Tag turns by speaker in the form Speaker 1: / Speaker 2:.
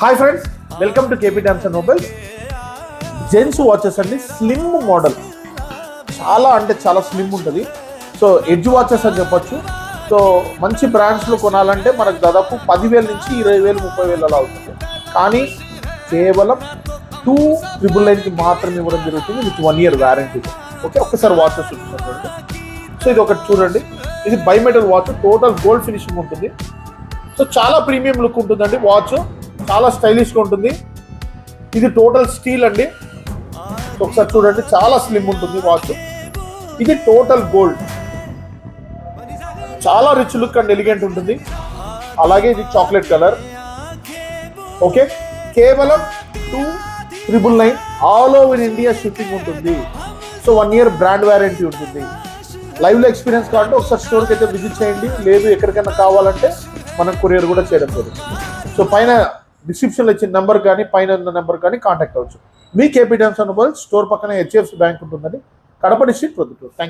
Speaker 1: Hi friends, welcome to KP times and mobiles. Gents watches అండి, slim model, చాలా అంటే చాలా స్లిమ్ ఉంటుంది. సో ఎడ్జ్ వాచెస్ అని చెప్పొచ్చు. సో మంచి బ్రాండ్స్లో కొనాలంటే మనకు దాదాపు 10,000 నుంచి 20,000 30,000 అలా అవుతుంది. కానీ కేవలం 2,999కి మాత్రమే ఇవ్వడం జరుగుతుంది విత్ 1 year వ్యారంటీ. ఓకే, ఒక్కసారి వాచెస్ చూపిస్తాను. సో ఇది ఒకటి చూడండి, ఇది bimetal watch, total gold finishing ఉంటుంది. సో చాలా ప్రీమియం లుక్ ఉంటుందండి వాచ్, చాలా స్టైలిష్గా ఉంటుంది. ఇది టోటల్ స్టీల్ అండి. ఒకసారి చూడండి, చాలా స్లిమ్ ఉంటుంది వాచ్. ఇది టోటల్ గోల్డ్, చాలా రిచ్ లుక్ అండ్ ఎలిగెంట్ ఉంటుంది. అలాగే ఇది చాక్లెట్ కలర్. ఓకే, కేవలం 2,999 ఆల్ ఓవర్ ఇండియా షిప్పింగ్ ఉంటుంది. సో 1 year బ్రాండ్ వ్యారంటీ ఉంటుంది. లైవ్లో ఎక్స్పీరియన్స్ కావాలంటే ఒకసారి స్టోర్కి అయితే విజిట్ చేయండి, లేదు ఎక్కడికైనా కావాలంటే మనం కొరియర్ కూడా చేయడం జరుగుతుంది. సో పైన డిస్క్రిప్షన్లో ఇచ్చిన నెంబర్ కానీ పైన ఉన్న నెంబర్ కానీ కాంటాక్ట్ అవ్వచ్చు. మీ KP times and mobiles store పక్కన HDFC బ్యాంక్ ఉంటుందండి, Kadapa district Proddatur. Thank you.